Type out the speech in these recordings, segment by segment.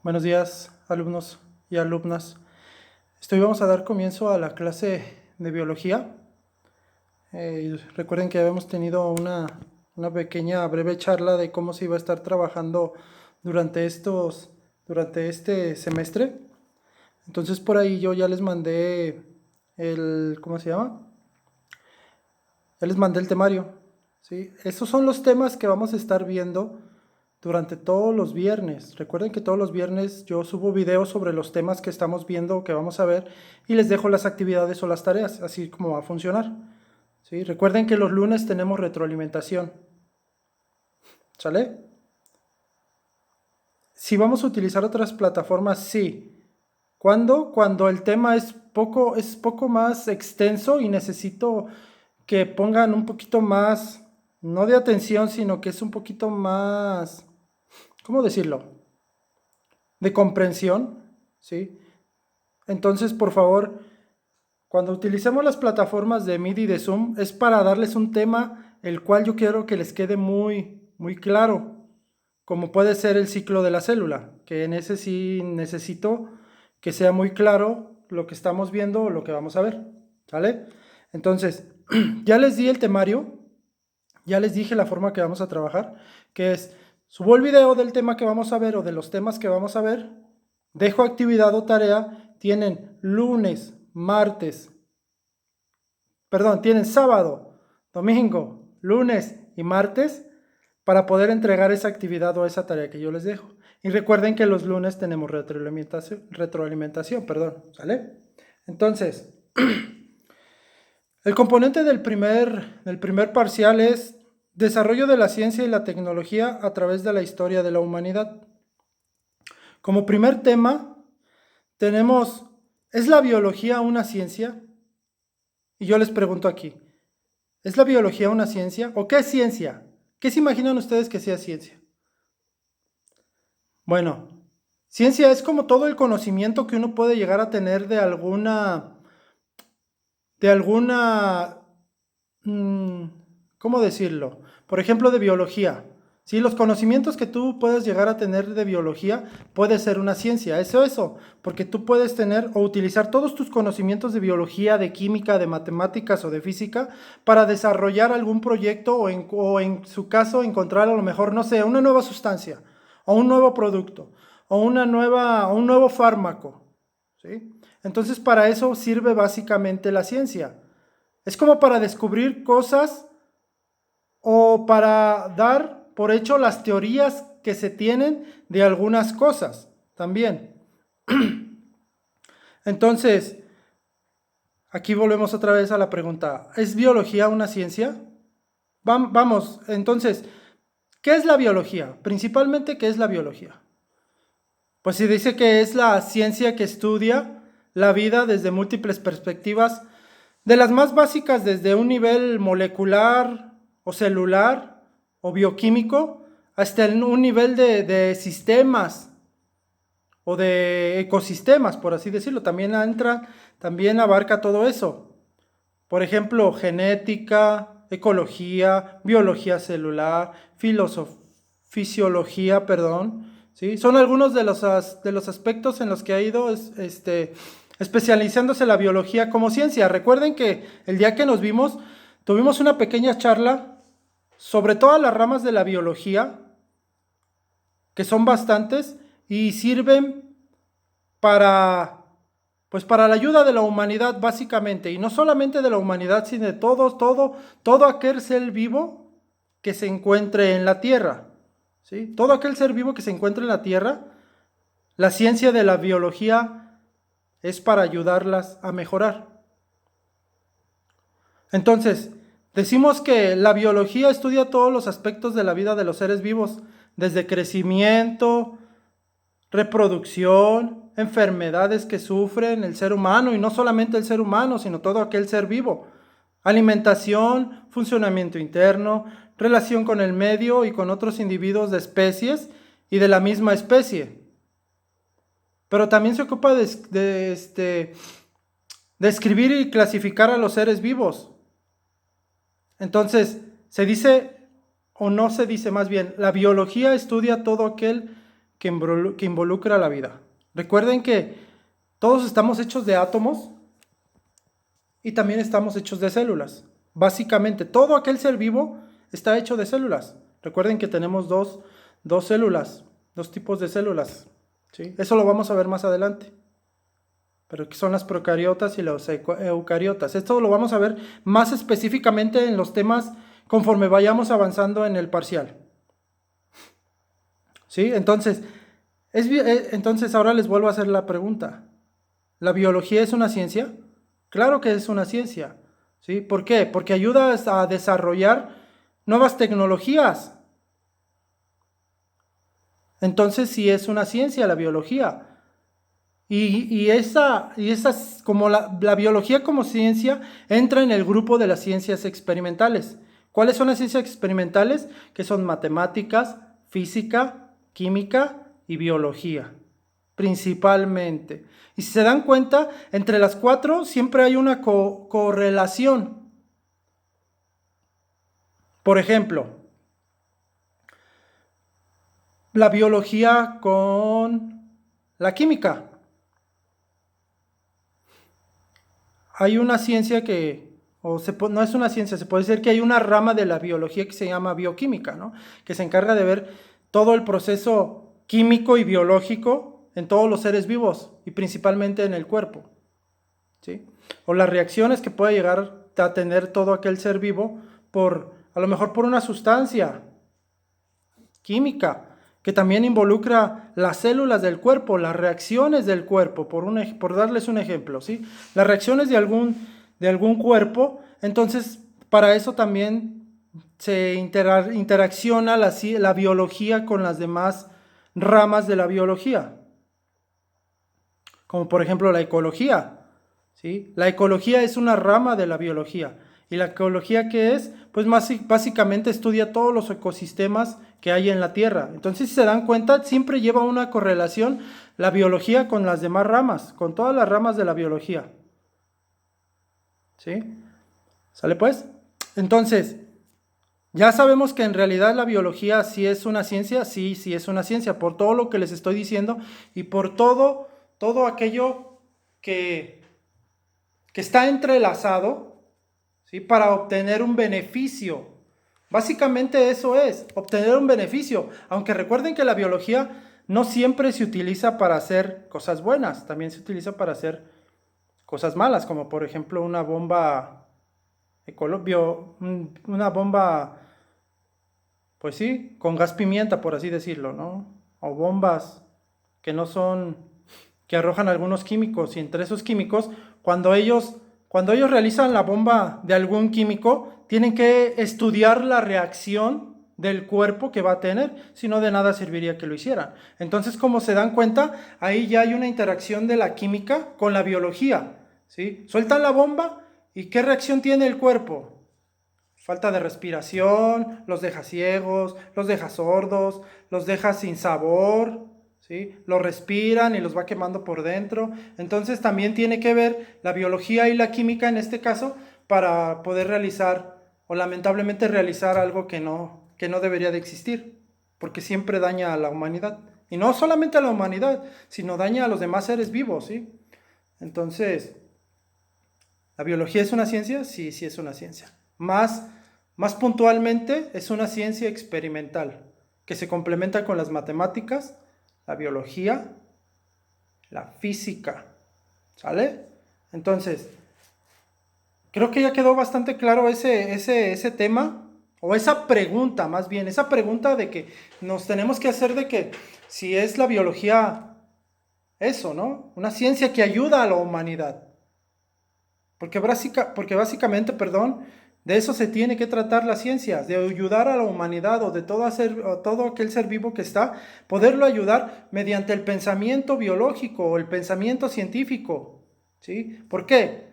Buenos días, alumnos y alumnas. Vamos a dar comienzo a la clase de biología. Recuerden que habíamos tenido una pequeña breve charla de cómo se iba a estar trabajando durante este semestre. Entonces por ahí yo ya les mandé ¿cómo se llama? Ya les mandé el temario, ¿sí? Esos son los temas que vamos a estar viendo durante todos los viernes. Recuerden que todos los viernes yo subo videos sobre los temas que estamos viendo, que vamos a ver, y les dejo las actividades o las tareas, así como va a funcionar, ¿sí? Recuerden que los lunes tenemos retroalimentación, ¿sale? Si vamos a utilizar otras plataformas, sí. ¿Cuándo? Cuando el tema es poco más extenso y necesito que pongan un poquito más, no de atención, sino que es un poquito más, ¿cómo decirlo? De comprensión, ¿sí? Entonces, por favor, cuando utilicemos las plataformas de Meet y de Zoom, es para darles un tema el cual yo quiero que les quede muy claro, como puede ser el ciclo de la célula, que en ese sí necesito que sea muy claro lo que estamos viendo o lo que vamos a ver, ¿vale? Entonces, ya les di el temario, ya les dije la forma que vamos a trabajar, que es, subo el video del tema que vamos a ver o de los temas que vamos a ver, dejo actividad o tarea, tienen sábado, domingo, lunes y martes para poder entregar esa actividad o esa tarea que yo les dejo. Y recuerden que los lunes tenemos retroalimentación, ¿sale? Entonces, el componente del primer parcial es desarrollo de la ciencia y la tecnología a través de la historia de la humanidad. Como primer tema, tenemos, ¿es la biología una ciencia? Y yo les pregunto aquí, ¿es la biología una ciencia? ¿O qué es ciencia? ¿Qué se imaginan ustedes que sea ciencia? Bueno, ciencia es como todo el conocimiento que uno puede llegar a tener de alguna, ¿cómo decirlo? Por ejemplo, de biología. ¿Sí? Los conocimientos que tú puedes llegar a tener de biología puede ser una ciencia, eso, porque tú puedes tener o utilizar todos tus conocimientos de biología, de química, de matemáticas o de física para desarrollar algún proyecto o en su caso encontrar a lo mejor, no sé, una nueva sustancia o un nuevo producto o un nuevo fármaco, ¿sí? Entonces para eso sirve básicamente la ciencia. Es como para descubrir cosas o para dar por hecho las teorías que se tienen de algunas cosas también. Entonces, aquí volvemos otra vez a la pregunta, ¿es biología una ciencia? Vamos, entonces, ¿qué es la biología? Principalmente, ¿qué es la biología? Pues se dice que es la ciencia que estudia la vida desde múltiples perspectivas, de las más básicas desde un nivel molecular o celular o bioquímico hasta un nivel de sistemas o de ecosistemas, por así decirlo. También abarca todo eso. Por ejemplo, genética, ecología, biología celular, fisiología, ¿sí? Son algunos de los aspectos en los que ha ido especializándose la biología como ciencia. Recuerden que el día que nos vimos, tuvimos una pequeña charla sobre todas las ramas de la biología, que son bastantes, y sirven para, pues para la ayuda de la humanidad básicamente, y no solamente de la humanidad, sino de todo aquel ser vivo que se encuentre en la Tierra, ¿sí? Todo aquel ser vivo que se encuentre en la Tierra, la ciencia de la biología es para ayudarlas a mejorar. Entonces, decimos que la biología estudia todos los aspectos de la vida de los seres vivos, desde crecimiento, reproducción, enfermedades que sufren el ser humano, y no solamente el ser humano, sino todo aquel ser vivo, alimentación, funcionamiento interno, relación con el medio y con otros individuos de especies y de la misma especie. Pero también se ocupa de describir y clasificar a los seres vivos. Entonces, se dice, o no se dice más bien, la biología estudia todo aquel que involucra la vida. Recuerden que todos estamos hechos de átomos y también estamos hechos de células. Básicamente, todo aquel ser vivo está hecho de células. Recuerden que tenemos dos células, dos tipos de células, ¿sí? Eso lo vamos a ver más adelante. Pero que son las procariotas y los eucariotas. Esto lo vamos a ver más específicamente en los temas conforme vayamos avanzando en el parcial. ¿Sí? Entonces ahora les vuelvo a hacer la pregunta. ¿La biología es una ciencia? Claro que es una ciencia. ¿Sí? ¿Por qué? Porque ayuda a desarrollar nuevas tecnologías. Entonces sí es una ciencia la biología. Como la biología como ciencia entra en el grupo de las ciencias experimentales. ¿Cuáles son las ciencias experimentales? Que son matemáticas, física, química y biología, principalmente. Y si se dan cuenta, entre las cuatro siempre hay una correlación. Por ejemplo, la biología con la química. Hay una ciencia no es una ciencia, se puede decir que hay una rama de la biología que se llama bioquímica, ¿no? Que se encarga de ver todo el proceso químico y biológico en todos los seres vivos y principalmente en el cuerpo, ¿sí? O las reacciones que puede llegar a tener todo aquel ser vivo a lo mejor por una sustancia química, que también involucra las células del cuerpo, las reacciones del cuerpo, por darles un ejemplo, ¿sí? Las reacciones de algún cuerpo, entonces para eso también se interacciona la biología con las demás ramas de la biología, como por ejemplo la ecología, ¿sí? La ecología es una rama de la biología. ¿Y la ecología qué es? Pues básicamente estudia todos los ecosistemas que hay en la Tierra. Entonces, si se dan cuenta, siempre lleva una correlación la biología con las demás ramas, con todas las ramas de la biología. ¿Sí? ¿Sale pues? Entonces, ya sabemos que en realidad la biología sí es una ciencia, sí es una ciencia, por todo lo que les estoy diciendo y por todo aquello que está entrelazado, ¿sí? Para obtener un beneficio. Básicamente eso es, obtener un beneficio. Aunque recuerden que la biología no siempre se utiliza para hacer cosas buenas, también se utiliza para hacer cosas malas, como por ejemplo una bomba pues sí, con gas pimienta, por así decirlo, ¿no? O bombas que no son, que arrojan algunos químicos, y entre esos químicos, cuando ellos realizan la bomba de algún químico, tienen que estudiar la reacción del cuerpo que va a tener, si no de nada serviría que lo hicieran. Entonces, como se dan cuenta, ahí ya hay una interacción de la química con la biología, ¿sí? Sueltan la bomba y ¿qué reacción tiene el cuerpo? Falta de respiración, los deja ciegos, los deja sordos, los deja sin sabor, ¿sí? Los respiran y los va quemando por dentro. Entonces también tiene que ver la biología y la química en este caso para poder realizar o lamentablemente realizar algo que no debería de existir, porque siempre daña a la humanidad. Y no solamente a la humanidad, sino daña a los demás seres vivos, ¿sí? Entonces, ¿la biología es una ciencia? Sí es una ciencia. Más puntualmente, es una ciencia experimental que se complementa con las matemáticas, la biología, la física. ¿Sale? Entonces, creo que ya quedó bastante claro ese tema, o esa pregunta más bien, esa pregunta de que nos tenemos que hacer de que si es la biología eso, ¿no? Una ciencia que ayuda a la humanidad. Porque básicamente, de eso se tiene que tratar la ciencia, de ayudar a la humanidad o de todo aquel ser vivo que está, poderlo ayudar mediante el pensamiento biológico o el pensamiento científico, ¿sí? ¿Por qué?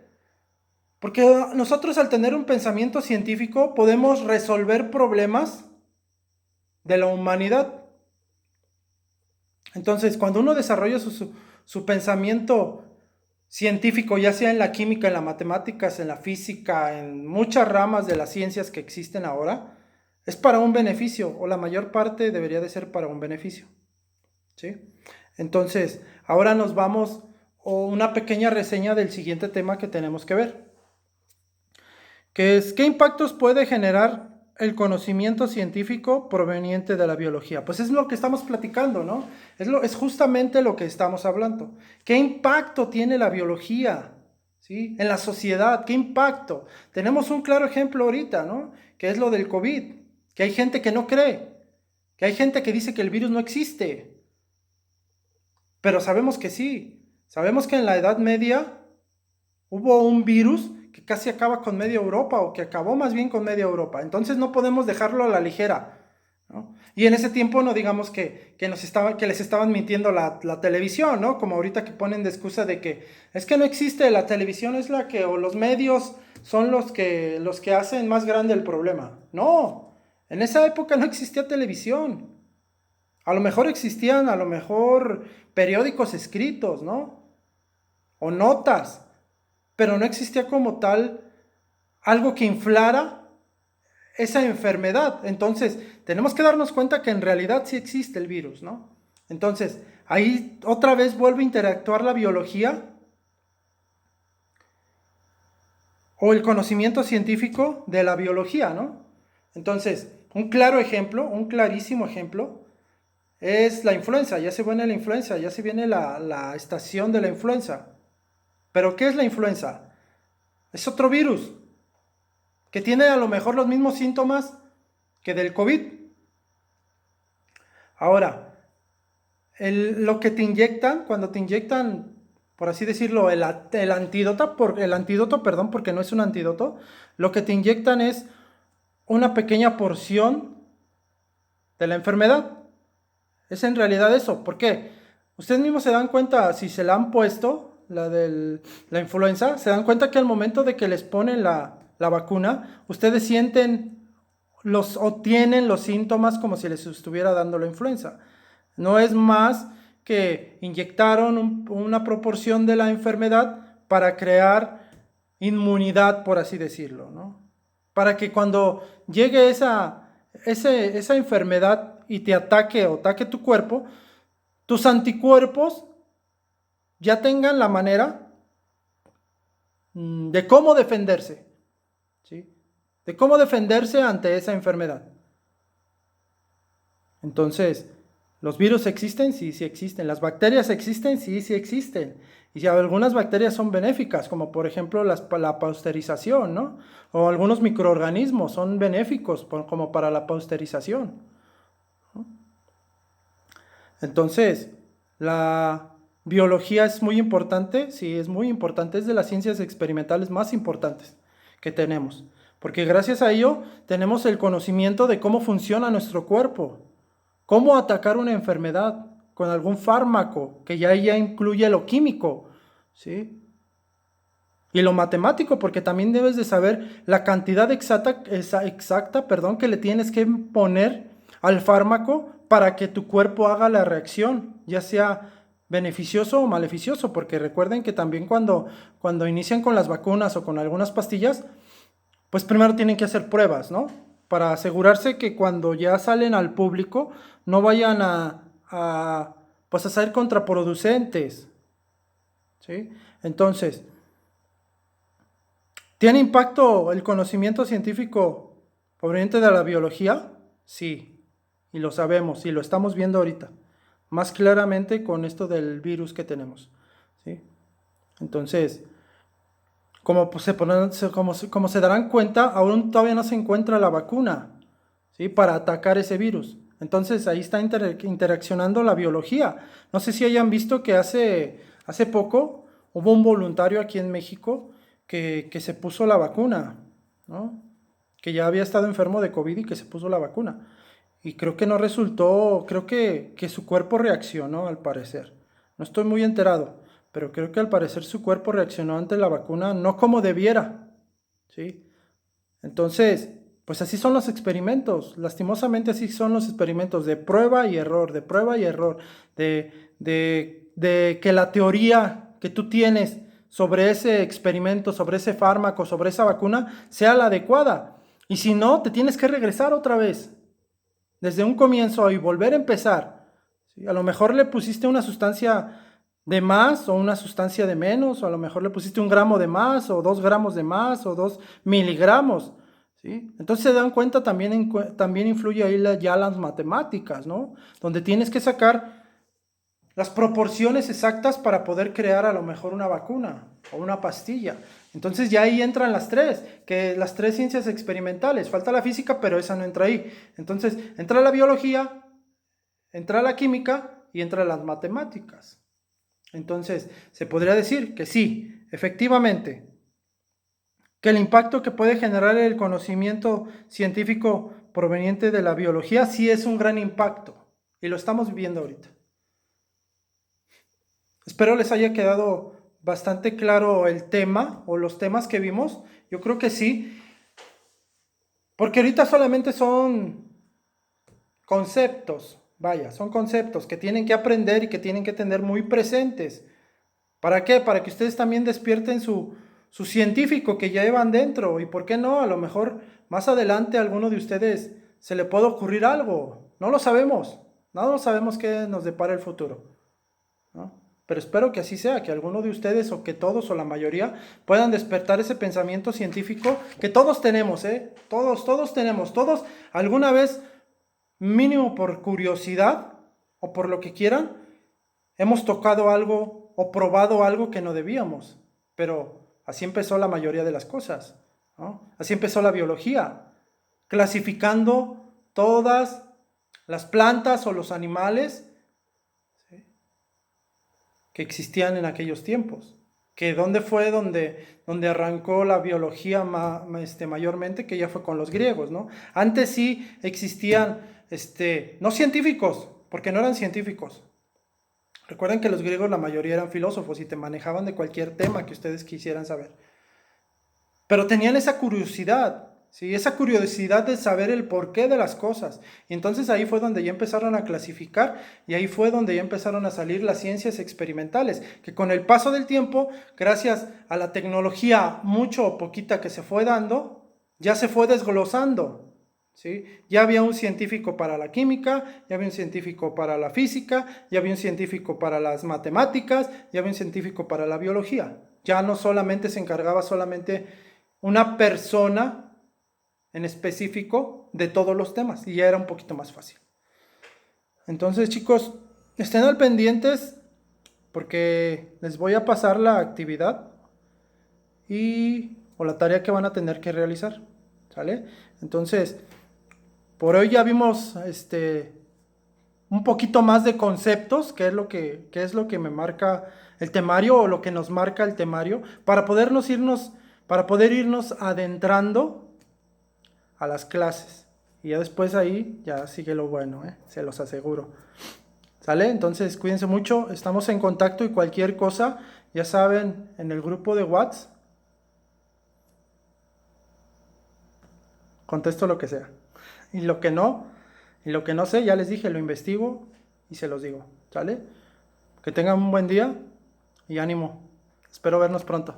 Porque nosotros al tener un pensamiento científico podemos resolver problemas de la humanidad. Entonces, cuando uno desarrolla su pensamiento científico, ya sea en la química, en las matemáticas, en la física, en muchas ramas de las ciencias que existen ahora, es para un beneficio, o la mayor parte debería de ser para un beneficio. ¿sí? Entonces, ahora nos vamos a una pequeña reseña del siguiente tema que tenemos que ver, que es: ¿qué impactos puede generar el conocimiento científico proveniente de la biología? Pues es lo que estamos platicando, ¿no? Es justamente lo que estamos hablando. ¿Qué impacto tiene la biología, ¿sí?, en la sociedad? ¿Qué impacto? Tenemos un claro ejemplo ahorita, ¿no?, que es lo del COVID, que hay gente que no cree, que hay gente que dice que el virus no existe, pero sabemos que sí. Sabemos que en la Edad Media hubo un virus que casi acaba con media Europa, o que acabó más bien con media Europa. Entonces no podemos dejarlo a la ligera, ¿no? Y en ese tiempo no digamos que les estaban mintiendo la televisión, ¿no? Como ahorita que ponen de excusa de que es que no existe, la televisión es la que, o los medios son los que hacen más grande el problema. No, en esa época no existía televisión. A lo mejor existían, a lo mejor, periódicos escritos, ¿no?, o notas, pero no existía como tal algo que inflara esa enfermedad. Entonces, tenemos que darnos cuenta que en realidad sí existe el virus, ¿no? Entonces, ahí otra vez vuelve a interactuar la biología o el conocimiento científico de la biología, ¿no? Entonces, un claro ejemplo, un clarísimo ejemplo, es la influenza. Ya se viene la influenza, ya se viene la estación de la influenza. ¿Pero qué es la influenza? Es otro virus que tiene a lo mejor los mismos síntomas que del COVID. Ahora, lo que te inyectan, cuando te inyectan, por así decirlo, el antídoto, perdón, porque no es un antídoto, lo que te inyectan es una pequeña porción de la enfermedad. Es en realidad eso. ¿Por qué? Ustedes mismos se dan cuenta, si se la han puesto, la influenza, se dan cuenta que al momento de que les ponen la vacuna, ustedes sienten o tienen los síntomas como si les estuviera dando la influenza. No es más que inyectaron una proporción de la enfermedad para crear inmunidad, por así decirlo, ¿no? Para que cuando llegue esa enfermedad y te ataque o ataque tu cuerpo, tus anticuerpos ya tengan la manera de cómo defenderse, ¿sí?, de cómo defenderse ante esa enfermedad. Entonces, ¿los virus existen? Sí, sí existen. ¿Las bacterias existen? Sí, sí existen. Y si algunas bacterias son benéficas, como por ejemplo la pasteurización, ¿no? O algunos microorganismos son benéficos como para la pasteurización, ¿no? Entonces, la biología es muy importante, sí, es muy importante, es de las ciencias experimentales más importantes que tenemos, porque gracias a ello tenemos el conocimiento de cómo funciona nuestro cuerpo, cómo atacar una enfermedad con algún fármaco, que ya incluye lo químico, ¿sí?, y lo matemático, porque también debes de saber la cantidad exacta, que le tienes que poner al fármaco para que tu cuerpo haga la reacción, ya sea beneficioso o maleficioso, porque recuerden que también cuando inician con las vacunas o con algunas pastillas, pues primero tienen que hacer pruebas, ¿no?, para asegurarse que cuando ya salen al público no vayan a ser contraproducentes, ¿sí? Entonces, ¿tiene impacto el conocimiento científico proveniente de la biología? Sí, y lo sabemos, y lo estamos viendo ahorita, más claramente con esto del virus que tenemos, ¿sí? Entonces, como se darán cuenta, aún todavía no se encuentra la vacuna, ¿sí?, para atacar ese virus. Entonces, ahí está interaccionando la biología. No sé si hayan visto que hace poco hubo un voluntario aquí en México que se puso la vacuna, ¿no?, que ya había estado enfermo de COVID y que se puso la vacuna. Y creo que no resultó, creo que su cuerpo reaccionó, al parecer. No estoy muy enterado, pero creo que al parecer su cuerpo reaccionó ante la vacuna no como debiera, ¿sí? Entonces, pues así son los experimentos, lastimosamente así son los experimentos, de prueba y error, de prueba y error, de que la teoría que tú tienes sobre ese experimento, sobre ese fármaco, sobre esa vacuna, sea la adecuada. Y si no, te tienes que regresar otra vez, desde un comienzo y volver a empezar, ¿sí? A lo mejor le pusiste una sustancia de más o una sustancia de menos, o a lo mejor le pusiste 1 gramo de más o 2 gramos de más o 2 miligramos, ¿sí? Entonces se dan cuenta, también influye ahí ya las matemáticas, ¿no? Donde tienes que sacar las proporciones exactas para poder crear a lo mejor una vacuna o una pastilla. Entonces ya ahí entran las las tres ciencias experimentales. Falta la física, pero esa no entra ahí. Entonces entra la biología, entra la química y entra las matemáticas. Entonces se podría decir que sí, efectivamente, que el impacto que puede generar el conocimiento científico proveniente de la biología sí es un gran impacto. Y lo estamos viviendo ahorita. Espero les haya quedado bastante claro el tema o los temas que vimos. Yo creo que sí, porque ahorita solamente son conceptos, vaya, son conceptos que tienen que aprender y que tienen que tener muy presentes. ¿Para qué? Para que ustedes también despierten su científico que llevan dentro. Y por qué no, a lo mejor más adelante a alguno de ustedes se le puede ocurrir algo. No lo sabemos, no sabemos qué nos depara el futuro, ¿no? Pero espero que así sea, que alguno de ustedes o que todos o la mayoría puedan despertar ese pensamiento científico que todos tenemos, todos tenemos, todos alguna vez, mínimo por curiosidad o por lo que quieran, hemos tocado algo o probado algo que no debíamos. Pero así empezó la mayoría de las cosas, ¿no? Así empezó la biología, clasificando todas las plantas o los animales que existían en aquellos tiempos. Que dónde fue donde arrancó la biología mayormente, que ya fue con los griegos, ¿no? Antes sí existían, no científicos, porque no eran científicos. Recuerden que los griegos la mayoría eran filósofos y te manejaban de cualquier tema que ustedes quisieran saber. Pero tenían esa curiosidad, ¿sí? Esa curiosidad de saber el porqué de las cosas. Y entonces ahí fue donde ya empezaron a clasificar y ahí fue donde ya empezaron a salir las ciencias experimentales, que con el paso del tiempo, gracias a la tecnología mucho o poquita que se fue dando, ya se fue desglosando, ¿sí? Ya había un científico para la química, ya había un científico para la física, ya había un científico para las matemáticas, ya había un científico para la biología. Ya no solamente se encargaba solamente una persona en específico de todos los temas y ya era un poquito más fácil. Entonces, chicos, estén al pendientes porque les voy a pasar la actividad o la tarea que van a tener que realizar, ¿sale? Entonces, por hoy ya vimos un poquito más de conceptos, qué es lo que me marca el temario o lo que nos marca el temario, para poder irnos adentrando a las clases. Y ya después ahí ya sigue lo bueno, se los aseguro. ¿Sale? Entonces cuídense mucho, estamos en contacto y cualquier cosa, ya saben, en el grupo de WhatsApp, contesto lo que sea. Y lo que no sé, ya les dije, lo investigo y se los digo. ¿Sale? Que tengan un buen día y ánimo. Espero vernos pronto.